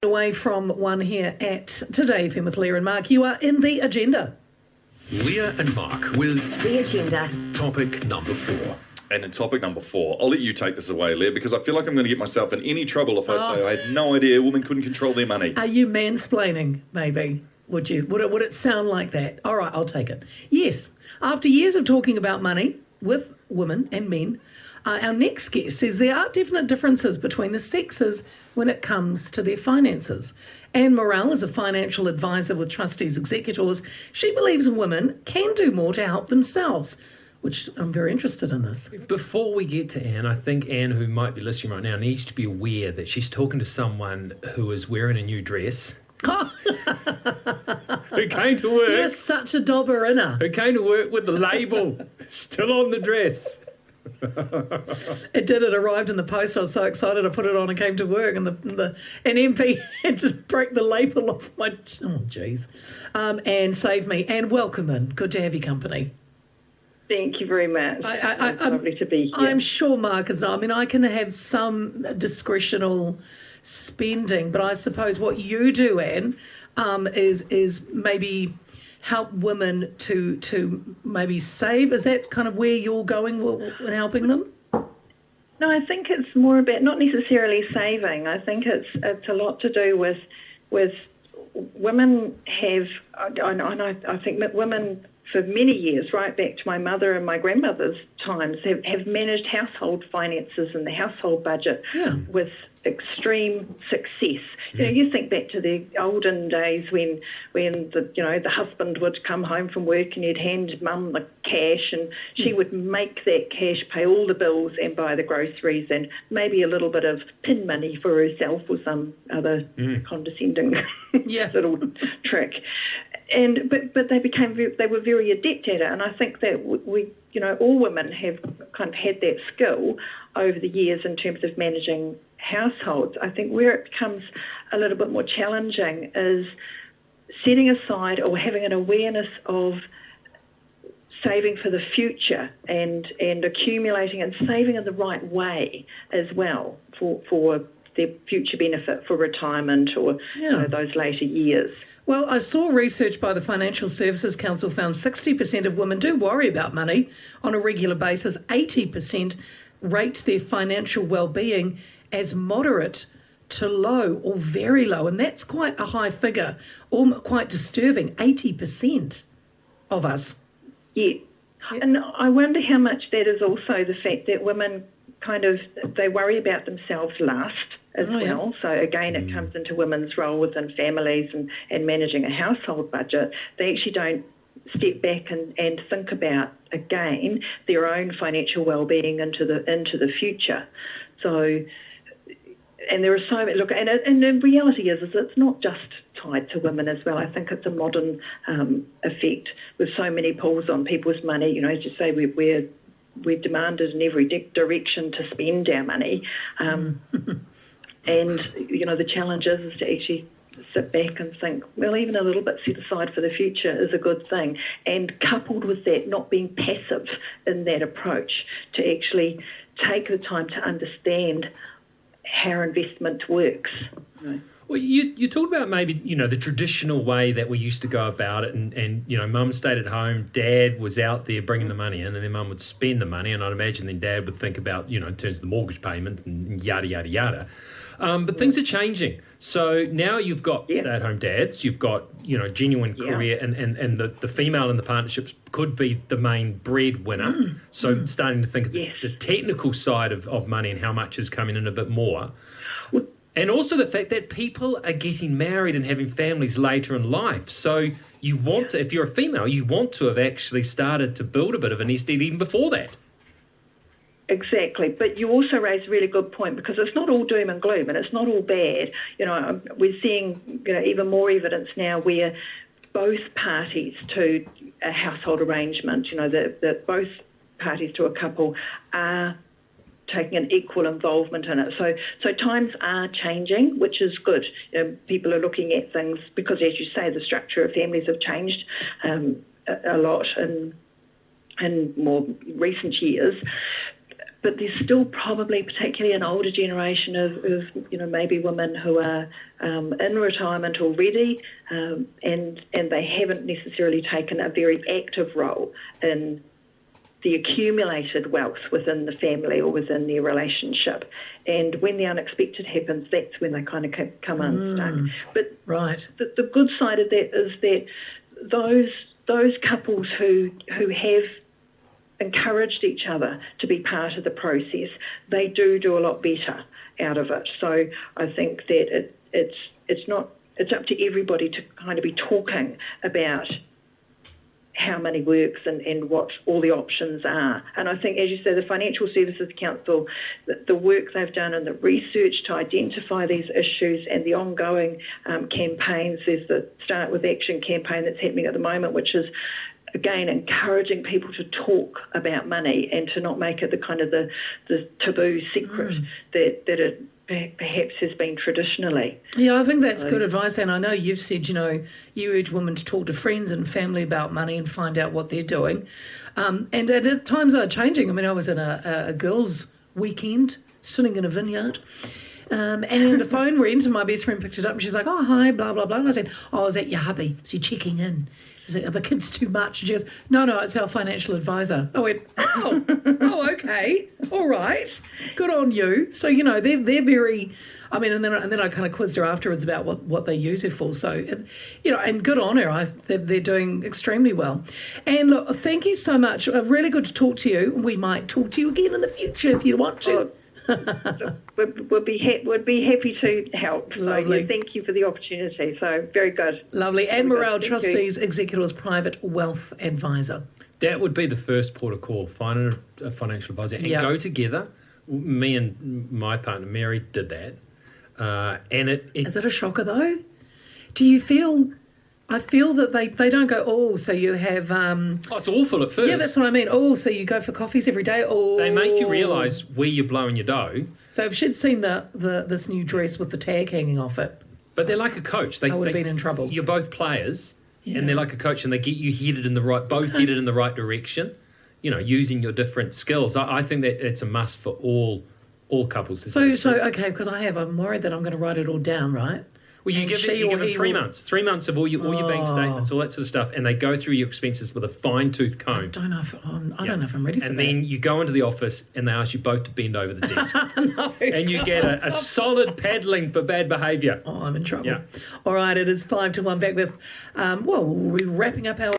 Away from one here at Today FM with Leah and Mark. You are in the agenda. Leah and Mark with The agenda. topic number 4. And in topic number 4, I'll let you take this away, Leah, because I feel like I'm going to get myself in any trouble if I say I had no idea women couldn't control their money. Are you mansplaining, maybe? Would you? Would it sound like that? All right, I'll take it. Yes. After years of talking about money with women and men, our next guest says there are definite differences between the sexes when it comes to their finances. Ann Morrell is a financial advisor with Trustees Executors. She believes women can do more to help themselves, which I'm very interested in this. Before we get to Ann, I think Ann, who might be listening right now, needs to be aware that she's talking to someone who is wearing a new dress. Who came to work. You're such a dobber inner. Who came to work with the label still on the dress. It arrived in the post. I was so excited. I put it on and came to work, and an MP had to break the label off my. Oh, jeez. And save me. And welcome in. Good to have your company. Thank you very much. It's lovely to be here. I'm sure Mark is not. I mean, I can have some discretional spending, but I suppose what you do, Anne, is maybe help women to maybe save. Is that kind of where you're going in helping them? No, I think it's more about not necessarily saving. I think it's a lot to do with women have, and I think that women for many years, right back to my mother and my grandmother's times, have managed household finances and the household budget with extreme success. You know, you think back to the olden days when the husband would come home from work and he'd hand mum the cash, and she would make that cash pay all the bills and buy the groceries and maybe a little bit of pin money for herself or some other condescending little trick. But they were very adept at it, and I think that we all women have kind of had that skill over the years in terms of managing households. I think where it becomes a little bit more challenging is setting aside or having an awareness of saving for the future and accumulating and saving in the right way as well for their future benefit for retirement or those later years. Well, I saw research by the Financial Services Council found 60% of women do worry about money on a regular basis. 80% rate their financial well-being as moderate to low or very low. And that's quite a high figure, or quite disturbing, 80% of us. Yeah. And I wonder how much that is also the fact that women they worry about themselves last as well. Yeah. So again, it comes into women's role within families and managing a household budget. They actually don't step back and think about, again, their own financial well-being into the future. So, and there are so many, and the reality is it's not just tied to women as well. I think it's a modern effect with so many pulls on people's money. You know, as you say, we're demanded in every direction to spend our money. And, the challenge is to actually sit back and think, well, even a little bit set aside for the future is a good thing. And coupled with that, not being passive in that approach, to actually take the time to understand how investment works. Well, you talked about maybe, the traditional way that we used to go about it, and mum stayed at home, dad was out there bringing the money in, and then mum would spend the money, and I'd imagine then dad would think about, in terms of the mortgage payment and yada, yada, yada. But things are changing. So now you've got stay-at-home dads, you've got, genuine career, and the female in the partnerships could be the main breadwinner. So starting to think of the technical side of money and how much is coming in a bit more. And also the fact that people are getting married and having families later in life. So you want to, if you're a female, you want to have actually started to build a bit of a nest egg even before that. Exactly, but you also raise a really good point, because it's not all doom and gloom and it's not all bad. We're seeing even more evidence now where both parties to a household arrangement, that both parties to a couple are taking an equal involvement in it. So times are changing, which is good. People are looking at things because, as you say, the structure of families have changed a lot in more recent years. but there's still probably, particularly an older generation of maybe women who are in retirement already, and they haven't necessarily taken a very active role in the accumulated wealth within the family or within their relationship. And when the unexpected happens, that's when they kind of come unstuck. But right. The good side of that is that those couples who have encouraged each other to be part of the process, they do a lot better out of it. So I think that it's up to everybody to kind of be talking about how money works and what all the options are. And I think, as you say, the Financial Services Council, the work they've done and the research to identify these issues and the ongoing campaigns, there's the Start With Action campaign that's happening at the moment, which is, again, encouraging people to talk about money and to not make it the kind of the taboo secret that it perhaps has been traditionally. Yeah, I think that's good advice. And I know you've said, you urge women to talk to friends and family about money and find out what they're doing. And at times are changing. I mean, I was in a girls' weekend sitting in a vineyard. And the phone rings and my best friend picked it up and she's like, oh, hi, blah, blah, blah. And I said, oh, is that your hubby? Is he checking in? Is it, are the kids too much? And she goes, no, it's our financial advisor. I went, oh, okay, all right, good on you. So, they're very, I mean, and then I kind of quizzed her afterwards about what they use her for. So, and good on her. They're doing extremely well. And look, thank you so much. Really good to talk to you. We might talk to you again in the future if you want to. Would be happy to help. Lovely. So, yeah, thank you for the opportunity. So very good. Lovely. Ann Morrell, Trustees, Executors, Private Wealth Advisor. That would be the first port of call. Find a financial advisor and go together. Me and my partner Mary did that, and it is it a shocker though? Do you feel? I feel that they don't go, oh, so you have... it's awful at first. Yeah, that's what I mean. Oh, so you go for coffees every day? Oh. They make you realise where you're blowing your dough. So if she'd seen this new dress with the tag hanging off it... But they're like a coach. I would have been in trouble. You're both players, and they're like a coach, and they get you headed in the right direction, using your different skills. I think that it's a must for all couples. So okay, because I'm worried that I'm going to write it all down, right? Well, you give them 3 months. 3 months of all your bank statements, all that sort of stuff, and they go through your expenses with a fine-tooth comb. I don't know if I'm ready for that. And then you go into the office and they ask you both to bend over the desk. No, and you get a solid paddling for bad behaviour. Oh, I'm in trouble. Yeah. All right, it is 5 to 1 back with, we're wrapping up our